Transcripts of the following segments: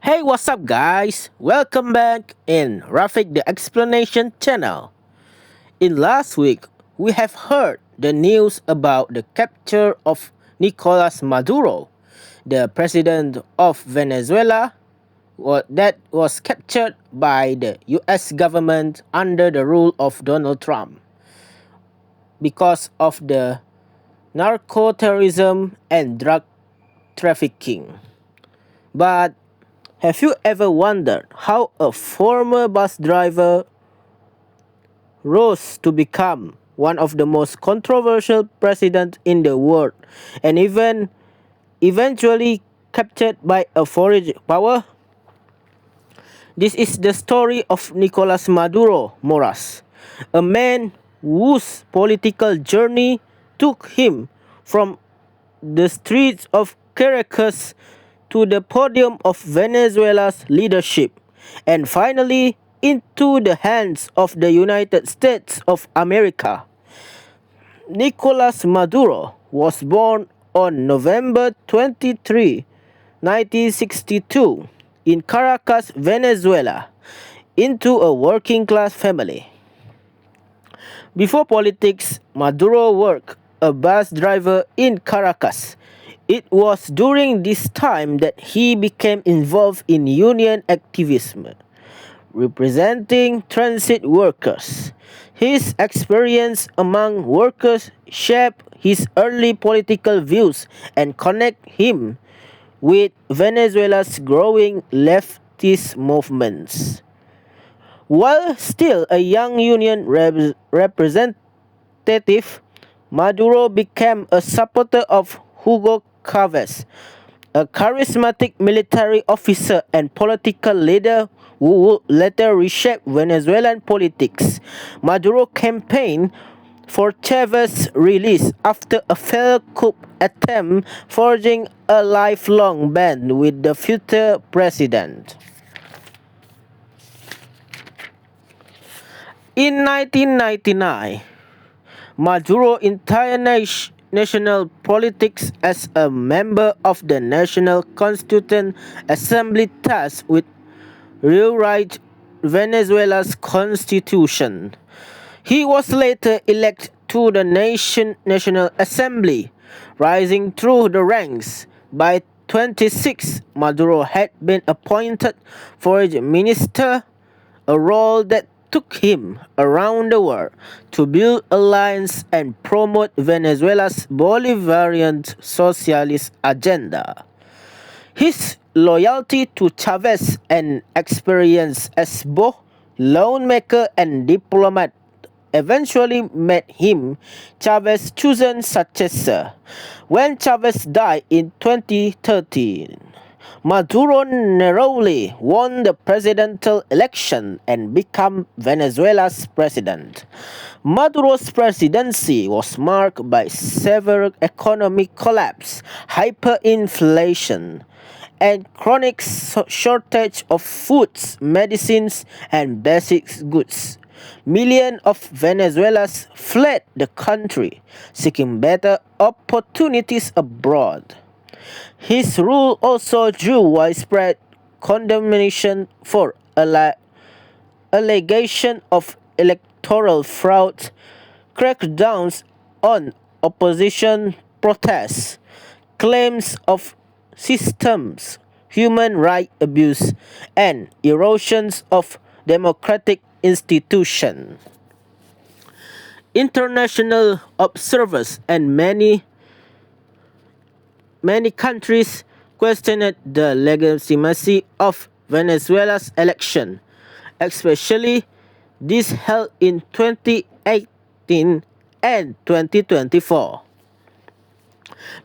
Hey, what's up, guys? Welcome back in Rafik the Explanation channel. In last week, we have heard the news about the capture of Nicolas Maduro, the president of Venezuela, that was captured by the US government under the rule of Donald Trump because of the narco-terrorism and drug trafficking. But have you ever wondered how a former bus driver rose to become one of the most controversial presidents in the world and even eventually captured by a foreign power? This is the story of Nicolas Maduro Moras, a man whose political journey took him from the streets of Caracas to the podium of Venezuela's leadership, and finally into the hands of the United States of America. Nicolas Maduro was born on November 23, 1962, in Caracas, Venezuela, into a working class family. Before politics, Maduro worked a bus driver in Caracas. It was during this time that he became involved in union activism, representing transit workers. His experience among workers shaped his early political views and connect him with Venezuela's growing leftist movements. While still a young union representative, Maduro became a supporter of Hugo Chavez, a charismatic military officer and political leader who would later reshape Venezuelan politics. Maduro campaigned for Chavez's release after a failed coup attempt, forging a lifelong bond with the future president. In 1999, Maduro entered national politics as a member of the National Constituent Assembly tasked with rewrite Venezuela's constitution. He was later elected to the National Assembly, rising through the ranks. By 26, Maduro had been appointed foreign minister, a role that took him around the world to build alliances and promote Venezuela's Bolivarian socialist agenda. His loyalty to Chavez and experience as both lawmaker and diplomat eventually made him Chavez's chosen successor. When Chavez died in 2013, Maduro narrowly won the presidential election and became Venezuela's president. Maduro's presidency was marked by severe economic collapse, hyperinflation, and chronic shortage of foods, medicines, and basic goods. Millions of Venezuelans fled the country, seeking better opportunities abroad. His rule also drew widespread condemnation for allegation of electoral fraud, crackdowns on opposition protests, claims of systems, human rights abuse, and erosions of democratic institutions. International observers and many countries questioned the legitimacy of Venezuela's election, especially these held in 2018 and 2024.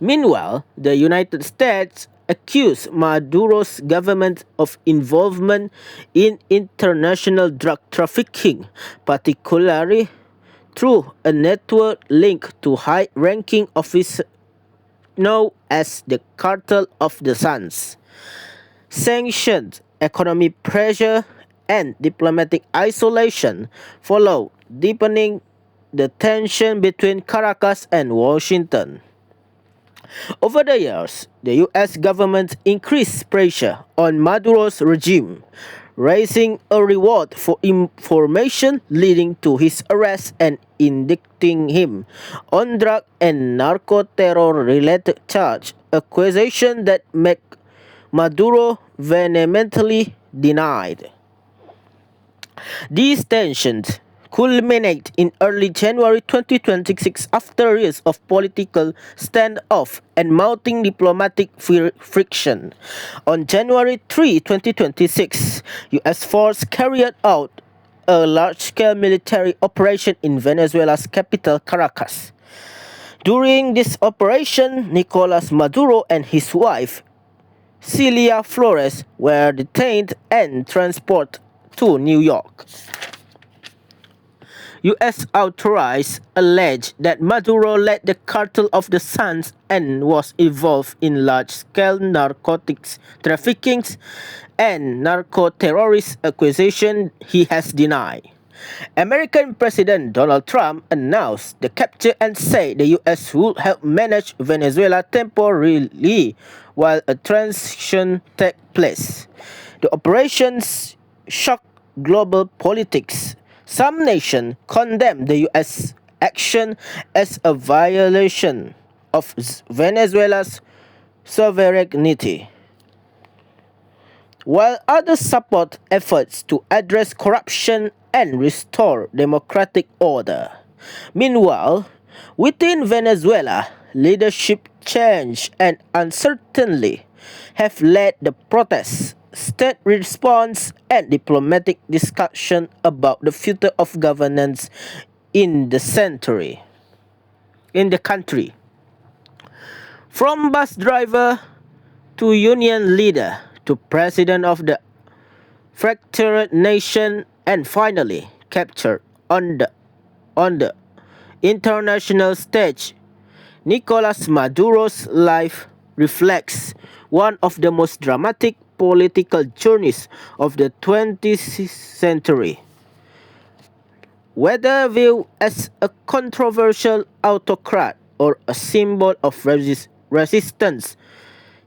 Meanwhile, the United States accused Maduro's government of involvement in international drug trafficking, particularly through a network linked to high-ranking officers known as the Cartel of the Suns. Sanctions, economic pressure, and diplomatic isolation followed, deepening the tension between Caracas and Washington. Over the years, the US government increased pressure on Maduro's regime, raising a reward for information leading to his arrest and indicting him on drug and narco terror related charge, accusation that Maduro vehemently denied. These tensions culminate in early January 2026 after years of political standoff and mounting diplomatic friction. On January 3, 2026, US forces carried out a large-scale military operation in Venezuela's capital, Caracas. During this operation, Nicolas Maduro and his wife, Celia Flores, were detained and transported to New York. US authorities allege that Maduro led the Cartel of the Suns and was involved in large-scale narcotics trafficking and narco-terrorist acquisition he has denied. American President Donald Trump announced the capture and said the US would help manage Venezuela temporarily while a transition takes place. The operations shocked global politics. Some nations condemned the US action as a violation of Venezuela's sovereignty, while others support efforts to address corruption and restore democratic order. Meanwhile, within Venezuela, leadership change and uncertainty have led the protests, state response, and diplomatic discussion about the future of governance in the country. From bus driver to union leader to president of the fractured nation and finally captured on the international stage, Nicolas Maduro's life reflects one of the most dramatic political journeys of the 20th century. Whether viewed as a controversial autocrat or a symbol of resistance,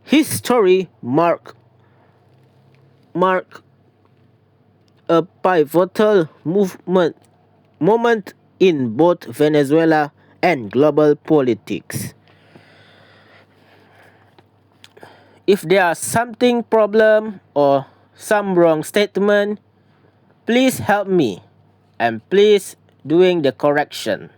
his story marked a pivotal moment in both Venezuela and global politics. If there are something problem or some wrong statement, please help me and please doing the correction.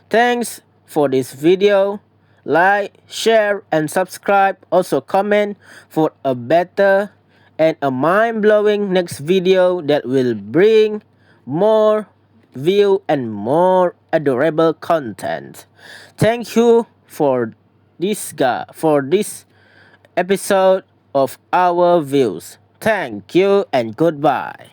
Thanks for this video. Like, share and subscribe. Also comment for a better and a mind-blowing next video that will bring more view and more adorable content. Thank you for this episode of our views. Thank you and goodbye.